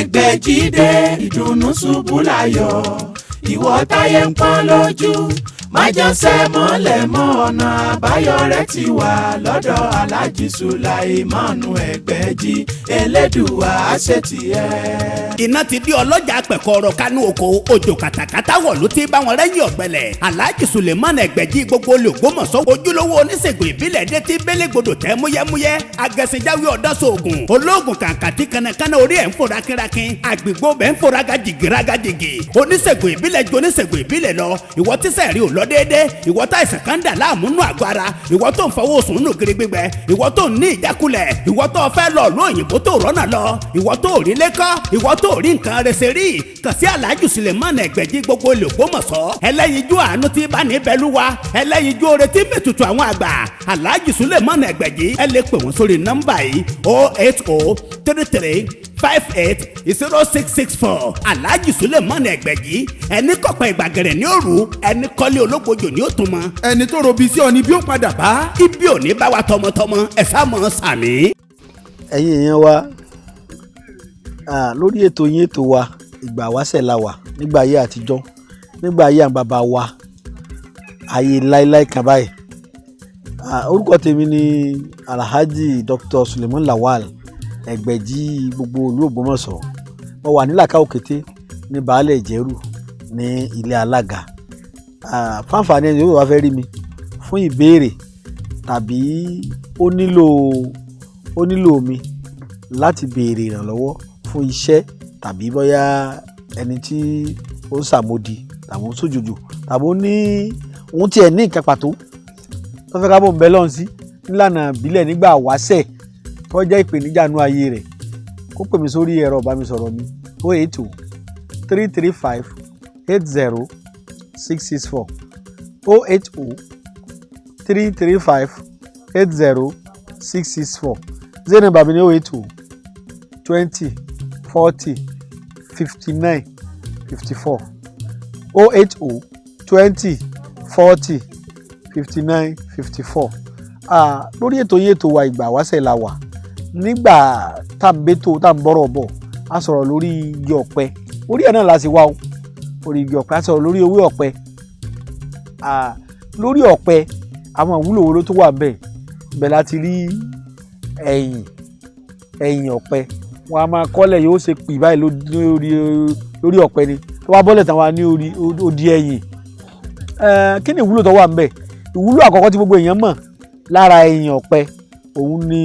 Ẹgbẹ́jídé ìdùnnú ṣubú láyọ̀ ìwọ táyé ń pọ́n lójú májànsẹ́ mọ́lẹ̀ mọ́ ọ̀nà àbáyọ rẹ̀ ti wà lọ́dọ̀ Alhaji Sulaimanu Ẹgbẹ́jí Elédùà àṣetìẹ́. iná ti di ọlọ́jà pẹ̀kọ́rọ̀ kánú oko òjò kàtàkàtà wọ̀ ló ti bá wọn rẹ́yìn ọ̀gbẹ́lẹ̀. Alhaji Sulaimanu Ẹgbẹ́jí gbogbo l'Ògbómọ̀ṣọ́ ojúlówó oníṣègùn ìbílẹ̀ dé ti bélégbodò tẹ́ múyẹ́múyẹ́ agẹ̀sìnjáwé ọ̀dọ́sọ̀ọ̀gùn olóògùn kàǹkàtì kanakana orí ẹ̀ ń fò rákínrákín àgbègbè bẹ́ẹ̀ ń fò rágàjìgì oníṣègùn ìbílẹ̀ ju oníṣègùn ìbílẹ̀ lọ ìwọ tíṣẹ̀ rí ò lọ déédéé ìwọ tá ìsàn kan dà láàmú nù àgọ́ ara ìwọ tó ń fọwọ́ sùn nù gírí gbígbẹ ìwọ tó ń ní ìjákulẹ̀ ìwọ tó fẹ́ lọ ló òyìnbó tó rọ́nà lọ ìwọ tó rí lẹ́kọ́ ìwọ tó rí nǹkan rẹ̀ ṣe rí kàn sí Alhaji Sulaimanu Ẹgbẹ́jí gbogbo l'Ògbómọ̀ṣọ́ ẹlẹ́yinjú àánú tí bá ní bẹ́lúwa ẹlẹ́yinjú oore tí mẹ́tutù àwọn àgbà Alhaji Sulaimanu Ẹgbẹ́jí ẹ lè pè wọ́n sórí nọ́mbà yìí 08033580664 Alhaji Sulaimanu Ẹgbẹ́jí ẹni kọ̀pẹ́ ìgbàgẹ̀rẹ̀ ní òru ẹni kọ́lé ológbojò ní òtún mọ́ ẹni tó robi sí ọ ní bí ó padà bá. ibi ò ní bá wa tọmọtọmọ ẹ sá mọ sàmì. ẹ̀yin èèyàn wa lórí ètò yín ètò wa ìgbà wáṣẹ̀ la wà nígbà ayé àtijọ́ nígbà ayé àwọn bàbá wa ayé láíláí kan báyìí orúkọ tèmi ni Alhaji Dr. Suleiman Lawal Ẹgbẹ́jí gbogbo ìlú Ògbómọ̀ṣọ́ mo wà nílàkà òkété ní baálẹ̀ ìjẹ́rù ní ilé alága fáǹfààní ẹni yóò wá fẹ́ rí mi fún ìbéèrè tàbí ó nílò mi láti béèrè ìrànlọ́wọ́ fún iṣẹ́ tàbí bóyá ẹni tí ó ń ṣàmódì tàbí ó ń sójòjò tàbí ó ní òun tiẹ̀ ní nǹkan pàtó tó fẹ́ ká bò ń bẹ́ lọ́hùn sí nílànà ìbílẹ̀ nígbà wáṣẹ̀ tó jẹ́ ìpèníjà nú ayé rẹ̀ kó pè mí sórí ẹ̀rọ ìbánisọ̀rọ̀ mi 080-335-80664 080-335-80664 zero number mi ni 080-20-40-59-54 080-20-40-59-54 lórí ètò yìí ètò wa ìgbà wáṣẹ̀ la wà nígbà tá à ń bọ̀rọ̀ bọ̀ a sọ̀rọ̀ lórí igi ọ̀pẹ orí ẹ̀ náà la sì wá o orí igi ọ̀pẹ a sọ̀rọ̀ lórí ewé ọ̀pẹ lórí ọ̀pẹ àwọn ìwúlò wo ló tó wà bẹ́ẹ̀ bẹ́ẹ̀ láti rí ẹ̀yìn ọ̀pẹ wọn a máa kọ́lẹ̀ yóò ṣe pì báyìí lórí ọ̀pẹ ni tó bá bọ́lẹ̀ tán wá ní odi ẹ̀yìn kí ni ìwúlò tó wà bẹ́ẹ̀ ìwúlò àkọ́kọ́ tí gbogbo èèyàn mọ̀ lára ẹ̀yìn ọ̀pẹ òun ni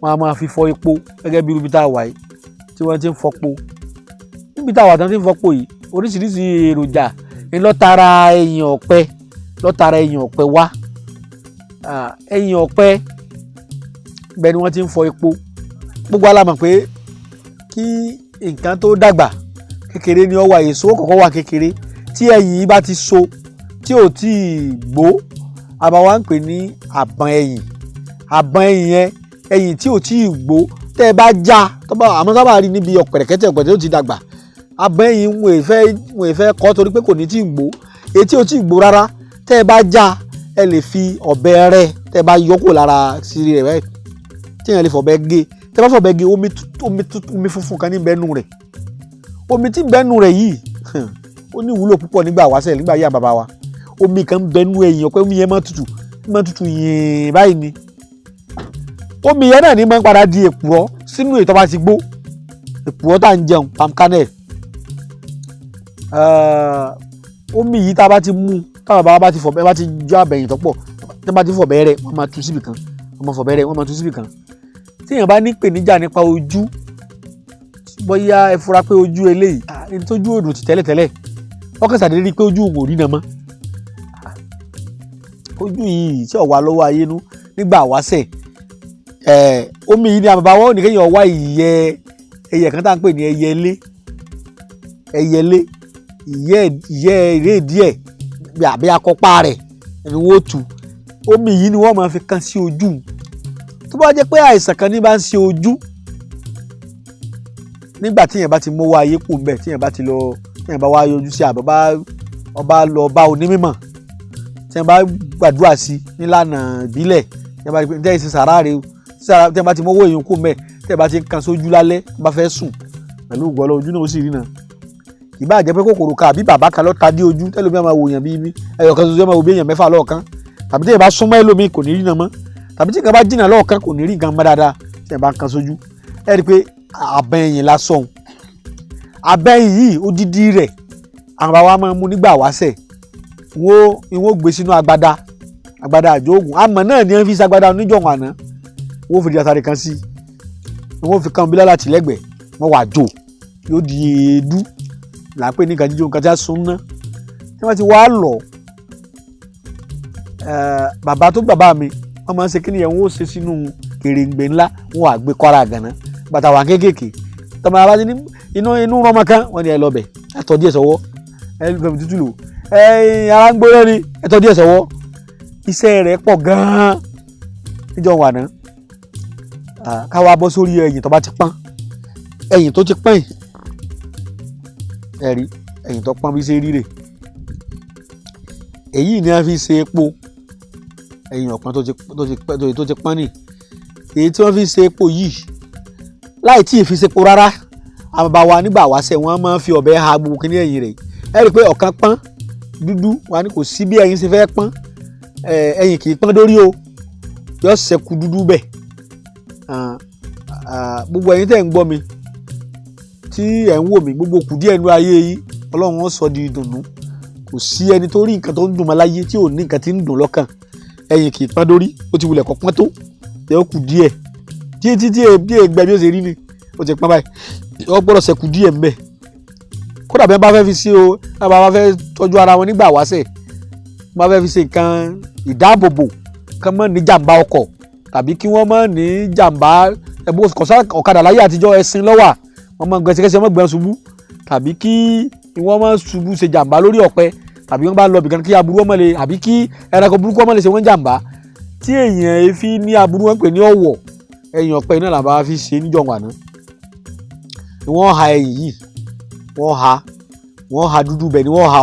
wọn a máa fi fọ epo gẹ́gẹ́ bí ibi tá a wà yìí tí wọ́n ti ń fọpo níbi tá a wà tán ti ń fọpo yìí oríṣiríṣi èròjà ni lọ́tara ẹ̀yìn ọ̀pẹ wá ẹ̀yìn ọ̀pẹ bẹ́ẹ̀ ni wọ́n ti ń fọ epo gbogbo alámọ̀ pé kí nǹkan tó dàgbà kékeré ni ó wà èso kọ̀ọ̀kan wà kékeré tí ẹ̀yìn bá ti so tí ò tí ì gbó àbáwá ń pè ní àbọ̀n ẹ̀yìn yẹn ẹ̀yìn tí ò tí ì gbó tẹ́ ẹ bá já àmọ́ sábà rí níbi ọ̀pẹ̀rẹ̀kẹ́tẹ̀ tó ti dàgbà àbọ̀n ẹ̀yìn wọn ò fẹ́ kọ́ torí pé kò ní tí ì gbó èyí tí ò tí ì gbó rárá tẹ́ ẹ bá já ẹ lè fi ọ̀bẹ rẹ́ tẹ́ ẹ bá yọkò lára sírí rẹ̀ báyìí tí èèyàn lè fọ̀bẹ gé tẹ́ ẹ bá fọ̀bẹ gé omi funfun kan ní bẹ́ẹ̀nù rẹ̀ omi tí bẹ́ẹ̀nù rẹ̀ yìí ó ní ìwúlò púpọ̀ nígbà wáṣẹ̀ nígbà yá bàbá wa omi kan bẹ́ẹ̀nù ẹ̀yìn ọ̀pẹ omi yẹn máa tutù yìnyín báyìí ni omi yẹn náà ní máa ń padà di èpùrọ́ sínú ètò bá ti gbó èpùrọ́ tá à ń jẹun Palm Karnel omi yìí tá a bá ti mú táwọn bàbá bá ti fọ̀bẹ bá ti jọ àbẹ̀yìn tọ́pọ̀ tí wọ́n bá ti fọ̀bẹ rẹ̀ wọ́n máa tú síbì kan wọ́n máa tú síbì kan tí èèyàn bá ní ìpèníjà nípa ojú bóyá ẹ fura pé ojú eléyìí ẹni tójú òdò ti tẹ́lẹ̀tẹ́lẹ̀ ọkàn ṣàdédé rí pé ojú òun ò rí nà mọ́ ojú yìí tí ọ̀wá lọ́wọ́ ayénú nígbà wáṣẹ̀ omi yìí ni àbàbà wọn ò ní kéèyàn wá ẹyẹ kan tá à ń pè ní ẹyẹlé ìyẹ́ eré díẹ̀ àbí akọ́pá rẹ̀ ẹni wọ́n tu omi yìí ni wọ́n máa fi kan sí ojú tó bá jẹ́ pé àìsàn kan ní bá ń ṣe ojú nígbà tíyẹn bá ti mówó ayé kù mbẹ tíyẹn bá wá yọjú sí àbá ọba lọ bá onímọ̀ tíyẹn bá gbàdúrà sí nílànà ìbílẹ̀ tíyẹn bá ti sàrà rè tíyẹn bá ti mówó èèyàn kù mbẹ tẹ́ bá ti kan sójú lálẹ́ bá fẹ́ sùn pẹ̀lú ògbọ́lọ́ ojú náà ó sì rí náà ìbá jẹ́ pé kòkòrò ká àbí bàbá kan ló ta dé ojú tẹ́lómi máa wò yàn bí ẹyọ kan ṣoṣo máa wò bí èèyàn mẹ́fà lọ́ọ̀kan tàbí tí èèyàn bá súnmọ́ ẹlòmíì kò ní rí náà mọ́ tàbí tí èèyàn bá jìnnà lọ́ọ̀kan kò ní rí nǹkan mọ́ dáadáa tí èèyàn bá kan sójú ẹ rí i pé abẹ́ ẹ̀yìn lásán abẹ́ ẹ̀yìn yìí odidi rẹ̀ àwọn bàbá máa mú nígbà wáṣẹ̀ wọ́n gbé sínú agbada àjò oògùn àmọ́ náà ni wọ́n fi ṣàgbádá oníjọ̀wọ̀n àná wọ́n fi di àtàrí kan sí wọ́n fi kan bílẹ̀ láti lẹ́gbẹ̀ẹ́ wọ́n wà jò yóò di èédú là ń pè ní nǹkan jíjó nǹkan tí a sun ná tí wọ́n ti wá lọ bàbá tó bàbá mi wọ́n máa ń ṣe kíni yẹn wọ́n ó ṣe sínú kèrèǹgbè ńlá wọ́n wà gbé kọ́ra àgànná bàtà wà kéékèèké tọ́mọ abájí ní inú rọmọ kan wọ́n ní ẹ lọ bẹ̀ ẹ tọ́ díẹ̀ sọ́wọ́ ẹ fẹ̀mí tútù lò ara ń gbóná ni ẹ tọ́ díẹ̀ sọ́wọ́ iṣẹ́ rẹ̀ pọ̀ gan-an níjọ́ wà náà káwa bọ́ sórí ẹ̀yìn tó bá ti pọ́n ẹ̀yìn tó ti pọ́n yìí ẹ̀rí ẹ̀yìn tó pọ́n bí ṣe rí rè èyí ni a fi ṣe epo ẹ̀yìn ọ̀pọ̀n tó ti pọ́n nì èyí tí wọ́n fi ṣe epo yìí láì tí ì fi ṣe epo rárá àwọn bàbá wa nígbà wáṣẹ̀ wọ́n máa ń fi ọ̀bẹ ha gbogbo kíní ẹ̀yìn rẹ̀ ẹ rí i pé ọ̀kan pọ́n dúdú wà ní kò sí bí ẹ̀yìn ṣe fẹ́ pọ́n ẹ̀yìn kì í pọ́n dórí o yọ ṣẹ́kù dúdú bẹ̀ gbogbo ẹ̀yin tẹ́ ń gbọ́ mi tí ẹ̀ ń wò mí gbogbo kù díẹ̀ nínú ayé yìí ọlọ́run ó sọ di ìdùnnú kò sí ẹni tó rí nǹkan tó ń dùn mọ́ láyé tí ò ní nǹkan tí ń dùn lọ́kàn ẹ̀yìn kì í pọ́n dórí ó ti wulẹ̀ kọ́ pọ́n tó yẹ ó kù díẹ̀ tí ègbẹ́ bí ó ṣe rí ni ó ti pọ́n báyìí ó gbọ́dọ̀ ṣẹ́kù díẹ̀ ń bẹ̀ kódà bí wọ́n bá fẹ́ fi sí o bá bá fẹ́ tọ́jú ara wọn nígbà wáṣẹ̀ wọ́n bá fẹ́ fi ṣe nǹkan ìdáàbòbò kán mọ́ ní jàǹbá ọkọ̀ tàbí kí wọ́n mọ́ ní jàǹbá ọ̀kadà láyé àtijọ́ ẹṣin lọ́wà wọ́n mọ́ gbẹ̀sẹ̀kẹsẹ̀ wọ́n gbẹ̀ ṣubú tàbí kí wọ́n mọ́ ṣubú ṣe jàǹbá lórí ọ̀pẹ tàbí wọ́n bá lọ bìkan kí aburú ọmọ lè àbí kí ẹranko burúkú ọmọ lè ṣe wọ́n jàǹbá tí èèyàn fi ní aburú wọn pè ní ọ̀wọ̀ ẹ̀yìn ọ̀pẹ náà làbá fi ṣe níjọ́ wà náà wọ́n ha ẹ̀yìn yìí wọ́n ha dúdú bẹ̀ ni wọ́n ha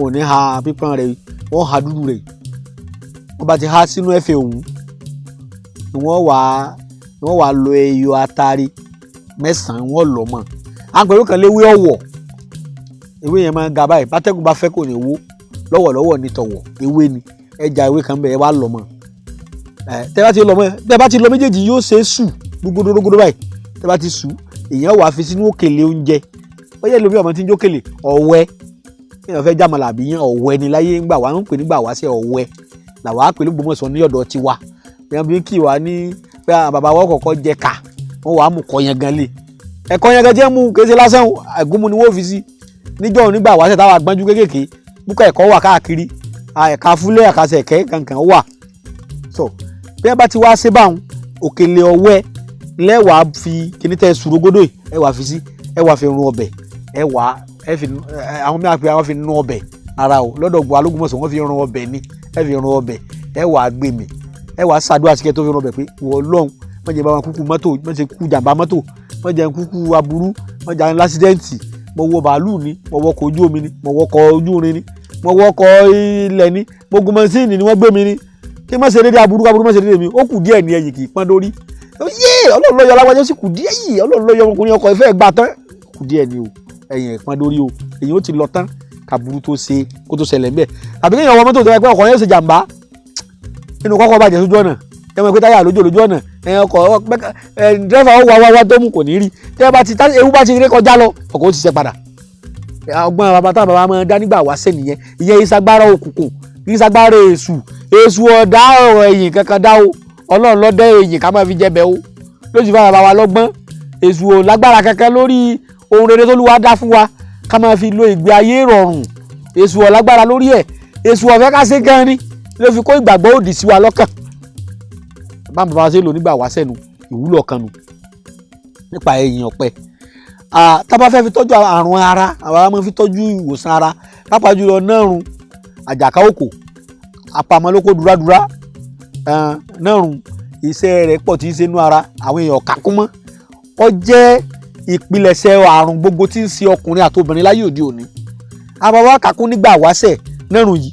ò ní ha pípọ́n rẹ̀ wọ́n ha dúdú rẹ̀ wọ́n bá ti ha sínú ẹ̀fẹ̀ òun ni wọ́n wà lọ ẹyọ atari 9 wọ́n lọ mọ́ àpẹẹrẹ kan léwé ọ̀wọ̀ ewé yẹn máa ń ga báyìí bátẹ́gùn bá fẹ́ kò ní wó lọ́wọ́lọ́wọ́ ní tọ̀wọ̀ ewé ni ẹja ewé kan bẹ̀ ẹ wá lọ mọ́ tẹ́ bá ti lọ méjèèjì yóò ṣe é sù gbogbogbò báyìí tẹ́ bá ti sù èèyàn wà fi sínú òkèlè oúnjẹ ó yẹ lómi ọmọ tí ń jókèlè ọ̀wẹ́ èèyàn fẹ́ jàmọ̀lá àbí yẹn ọ̀wẹ́ ni láyé ńgbà wà ń pè nígbà wá sí ọ̀wẹ́ làwọn á pè ní gbọmọ̀sán ní ọ̀dọ̀ tiwa èèyàn bí kì wá ní pé bàbá wọn kọ̀ọ̀kan jẹ ká wọn wàá mú kọyàn gan lé ẹ̀kọ́ yẹn gan jẹ́ mú kése lásán àgúnmu ni wọ́n fi sí níjọ́ nígbà wáṣẹ̀ táwọn àgbọ́njú kéékèèké búkọ̀ ẹ̀kọ́ wà káàkiri ẹ̀ka fúlẹ̀ àkàṣẹ̀ ẹ̀kẹ́ kankan wà so bí ẹ bá ti wá ṣe báwọn òkèlè ọ̀wẹ́ lẹ́wàá fi kíní tẹ́ sùrọ̀gódò ẹ wàá fi sí ẹ wàá fi run ọbẹ̀ àwọn mìíràn pé àwọn fi nu ọbẹ̀ ara o lọ́dọ̀ gbọ́ alógúnmọ̀sán wọ́n fi run ọbẹ̀ ni ẹ fi run ọbẹ̀ ẹ wàá gbé mi ẹ wàá ṣàdúrà síkẹ́ tó fi run ọbẹ̀ pé wọ́n lọ́hùn wọ́n jẹ́ bá wọn kúkú mọ́tò wọ́n jẹ́ kúkú jàǹbá mọ́tò wọ́n jẹ́ kúkú aburú wọ́n jẹ́ lásídẹ́ǹtì mo wọ bàálù ni mo wọkọ̀ ojú omi ni mo wọkọ̀ ojú irin ni mo wọkọ̀ ilẹ̀ ni mo gun mọ́síìnì ni wọ́n gbé mi ni kí má ṣe dédé aburú aburú má ṣe dédé mi ó kù díẹ̀ ní ẹ̀yìn kì í pọ́n dórí yé ọlọ́run ló yọ láwájú ó sì kù díẹ̀ yìí ọlọ́run ló yọ ọkùnrin ọkọ̀ ìfẹ́ gbà tán kù díẹ̀ ni o ẹ̀yìn ìpọ́n dórí o èyí ó ti lọ tán kàbúrú tó ṣe kó tó ṣẹlẹ̀ ńbẹ̀ àbí kéèyàn wọ mọ́tò tó yẹ pé ọkọ̀ yẹn ṣe jàǹbá nínú kọ́kọ́ bàjẹ́ sójú ọ̀nà ẹ mọ̀ pé táyà lójú ọ̀nà ọkọ̀ dírẹ́fà ó wá tó mú kò ní rí ewu bá ti rí kọjá lọ ọkọ̀ ó ti ṣe padà ọgbọ́n bàbá táwọn bàbá máa dá nígbà wáṣẹ̀ nìyẹn ìyẹn ìsagbára òkùnkùn ìsagbára èṣù ọ̀dá ọ̀rọ̀ ẹ̀yìn kankan dá o ọlọ́run lọ́dọ̀ ẹ̀yìn ká máa fi jẹ bẹ́ẹ̀ o lójú bá bàbá wa lọ́gbọ́n èṣù ò lágbára kankan lórí ohun rere tó lùwà dá fún wa ká máa fi lo ìgbé ayé rọrùn èṣù ò lágbára lórí ẹ̀ èṣù ọ̀fẹ́ ká ṣe gan ni ló fi kó ìgbàgbọ́ òdì sí wa lọ́kàn bá bàbá wa ṣe lò nígbà wáṣẹ̀ nu ìwúlò kan nu nípa ẹ̀yìn ọ̀pẹ tá bá fẹ́ fi tọ́jú àrùn ara àwa máa fi tọ́jú ìwòsàn ara pàápàá jùlọ nárùn àjàká òkò apamọ́lókò dúrádúrá nárùn iṣẹ́ rẹ̀ pọ̀ tí ń ṣe inú ara àwọn èèyàn kàkún mọ́ ó jẹ́ ìpilẹ̀ṣẹ̀ àrùn gbogbo tí ń ṣe ọkùnrin àti obìnrin láyé òde òní àbáwá kàkún nígbà wáṣẹ̀ nárùn yìí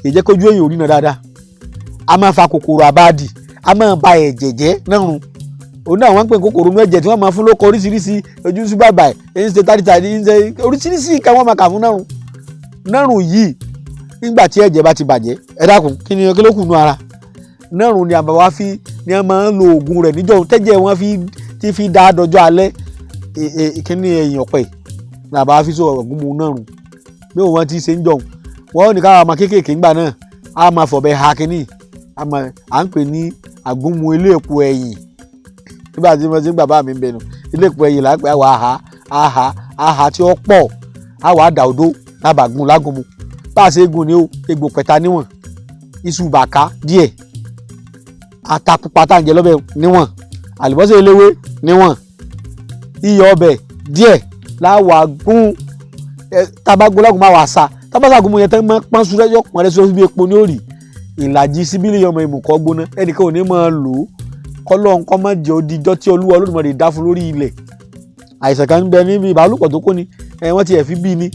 kì í jẹ́ kójú èèyàn òrí náà dáadáa a máa fa kòkòrò àbáàdì a máa ba ẹ̀jẹ̀ jẹ́ nárùn òun náà wọ́n ń pè kòkòrò inú ẹ̀jẹ̀ tí wọ́n máa fún lóko oríṣiríṣi ojú sí bàbà ẹ̀ ń ṣe tàdítàdí ń ṣe oríṣiríṣi nǹkan wọ́n máa kà fún nárùn yìí nígbà tí ẹ̀jẹ̀ bá ti bàjẹ́ ẹ dákun kí ló kù nú ara nárùn ni àbáwá ni wọ́n máa ń lo oògùn rẹ̀ níjọ́ tẹ́jẹ̀ wọ́n fi dá dọjọ́ alẹ́ kíní ẹ̀yìn ọ̀pẹ ní àbáwá fi sọ ọ̀gùn mu nárùn bí wọ́n ti ṣe ń jọ̀ wọ́n ní káwọn ọmọ kéékèèké ńgbà náà á máa fọ̀bẹ ha kíní à ń pè ní àgúnmu ilé èpo ẹ̀yìn nígbà tí wọ́n ti ń bàbá mi ń bẹnu ilé èpo ẹ̀yìn là ń pè àwọn àhà tí ó pọ̀ àwọn àdà odó lábàgún lágúnmu bá a ṣe gùn ní o egbò pẹ̀ta níwọ̀n iṣu bàká díẹ̀ ata pupa tá à ń jẹ lọ́bẹ̀ níwọ̀n àlùbọ́sà eléwé níwọ̀n iyọ̀ ọbẹ̀ díẹ̀ láwàgún tabagun lágùn máa wà sa tabasàgùn mu yẹn tẹ́ mọ́ pọ́n sùn lẹ́yọ̀ pọ́n rẹ́ sọ bí epo ní òrì ìlàjì síbílì ọmọ ìmùkọ́ gbóná ẹnìkan ò ní máa lò ó kọ́lọ́ nǹkan má jẹ́ odijọ́ tí Olúwa Olódùmarè dá fún lórí ilẹ̀ àìsàn kan ń bẹ níbi ìbálòpọ̀ tó kó ni wọ́n ti ẹ̀ fi bí ni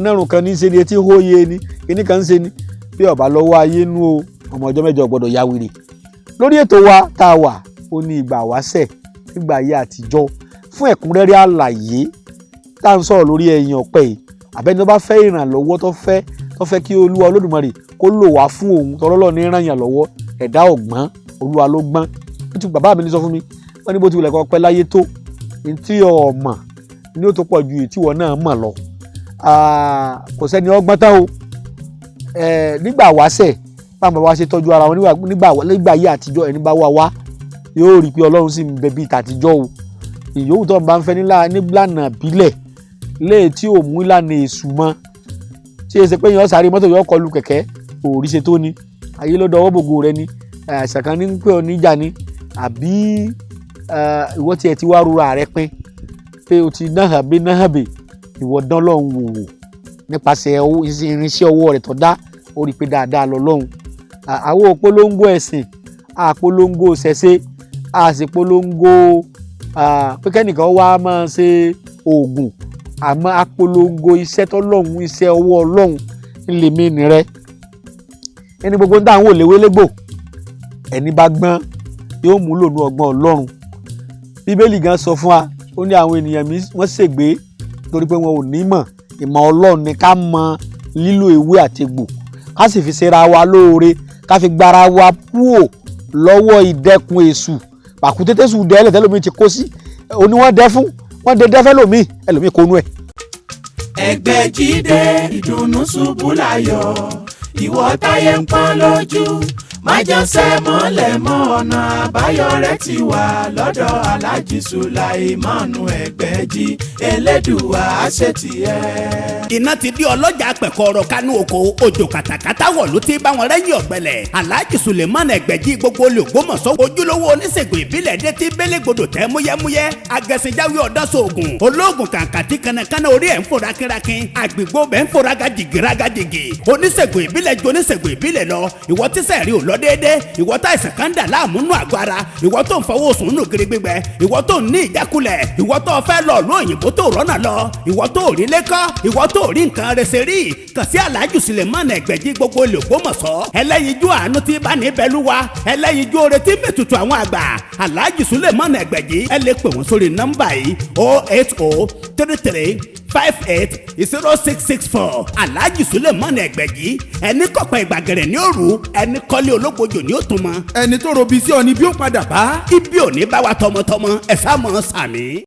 nárùn kan ní í ṣe ni etí ń hóye ni kíní kan ń ṣe ni bí ọ̀bá lọ́wọ́ ayé nú o ọmọ ọjọ́ mẹ́jọ gbọ́dọ̀ ya wèrè lórí ètò wa tá a wà ó ní ìgbà wáṣẹ̀ nígbà ayé àtijọ́ fún ẹ̀kúnrẹ́rẹ́ àlàyé tá à ń sọ̀rọ̀ lórí ẹ̀yìn ọ̀pẹ yìí àbẹ́ni tó bá fẹ́ ìrànlọ́wọ́ tó fẹ́ kí Olúwa Olódùmarè kó lò wá fún òun tọ́lọ́lọ́ ní ràn yàn lọ́wọ́ ẹ̀dá ọ̀gbọ́n Olúwa ló gbọ́n ó ti bàbá mi ní sọ fún mi wọ́n ní bó ti wulẹ̀ kọ́ pẹ́ láyé tó ní tí ọmọ ní ó tó pọ̀ ju èyí tí wọ́n náà mọ̀ lọ kò sẹ́ni ọgbọ́n tán o nígbà wáṣẹ̀ báwọn bàbá wa ṣe tọ́jú ara wọn nígbà ayé àtijọ́ ẹni bá wá yóò rí i pé Ọlọ́run sì ń bẹ bíi tàtijọ́ o ìyówù tó ń bá ń fẹ́ nílànà bílẹ̀ léè tí ò mú ìlànà èṣù mọ́ tí èsì pé yẹn sáré mọ́tò yọ kọlu kẹ̀kẹ́ òòrí ṣe tó ni ayé ló dọwọ́ bògo rẹ ni àìsàn kan ní ń pè ọ́ níjà ni àbí ìwọ tiẹ̀ ti wá rúra rẹ pín pé o ti náhàbé ìwọ dán lọ́hùn wò nípasẹ̀ irinṣẹ́ ọwọ́ rẹ̀ tó dá ó rí i pé dáadáa lọ lọ́hùn àwọn òpolongo ẹ̀sìn àpolongo ṣẹ̀ṣẹ̀ àṣepolongo pé kẹ́nìkan wá máa ṣe oògùn àmọ́ apolongo iṣẹ́ tọ́lọ́hún iṣẹ́ ọwọ́ Ọlọ́hun ńlẹ̀ mí ni rẹ ẹni gbogbo ń dá àwọn òléwé légbò ẹni bá gbọ́n yóò mú lòlú ọgbọ́n Ọlọ́run Bíbélì gan sọ fún wa ó ní àwọn ènìyàn mi wọ́n ṣègbé torí pé wọn ò ní ìmọ̀ Ọlọ́run ni ká mọ lílo ewé àtegbò ká sì fi ṣera wa lóore ká fi gbára wa kúò lọ́wọ́ ìdẹ́kun èṣù pàkútétésù dẹ́lẹ̀ tẹ́lómi ti kó sí òní wọ́n dẹ́ fún wọ́n dé dẹ́fẹ́ lómi ẹlòmíì kó nú ẹ̀. ẹgbẹ́ jíde ìdùnnú ṣubú láyọ̀ ìwọ táyé ń pọ́n lójú májànsẹ́ mọ́lẹ̀ mọ́ ọ̀nà àbáyọ rẹ̀ ti wà lọ́dọ̀ Alhaji Sulaimanu Ẹgbẹ́jí Elédùà àṣetìẹ́. iná ti di ọlọ́jà pẹ̀kọ́rọ̀ kánú oko òjò kàtàkàtà wọ̀ ló ti bá wọn rẹ́yìn ọ̀gbẹ́lẹ̀ Alhaji Sulaimanu Ẹgbẹ́jí gbogbo Ògbómọ̀ṣọ́ ojúlówó oníṣègùn ìbílẹ̀ dé ti bélégbodò tẹ́ múyẹ́múyẹ́ agẹ̀sìnjáwé ọ̀dọ́sọ̀ọ̀gùn olóògùn kàǹkàtì kanakana orí ẹ̀ ń fòrà kírakín àgbègbè bẹ́ẹ̀ ń fòrà gàjìgì oníṣègùn ìbílẹ̀ ju oníṣègùn ìbílẹ̀ lọ ìwọ tíṣẹ̀ rí ò lọ déédé ìwọ tá àìsàn kan dà láàmú nù àgọ́ ara ìwọ tó ń fọwọ́ sùn nù kiri gbígbẹ ìwọ tó ń ní ìjákulẹ̀ ìwọ tó fẹ́ lọ ló òyìnbó tó rọ́nà lọ ìwọ tó rí lẹ́kọ́ ìwọ tó rí nǹkan rẹsẹ̀ rí kàn sí Alhaji Sulaimanu Ẹgbẹ́jí gbogbo Ògbómọ̀ṣọ́ ẹlẹ́yinjú àánú tí bá ní bẹ́lúwa ẹlẹ́yinjú oore tí mẹ́tutù àwọn àgbà Alhaji Sulaimanu Ẹgbẹ́jí ẹ lè pè wọ́n sórí nọ́mbà yìí 08033580664 Alhaji Sulaimanu Ẹgbẹ́jí ẹni kọ̀pẹ́ ìgbàgẹ̀rẹ̀ ní òru ẹni kọ́lé ológbòjò ní òtún mọ́. ẹni tó robi sí ọ ni bí ó padà bá. ibi ò ní bá wa tọmọtọmọ ẹ sá mọ sàmì.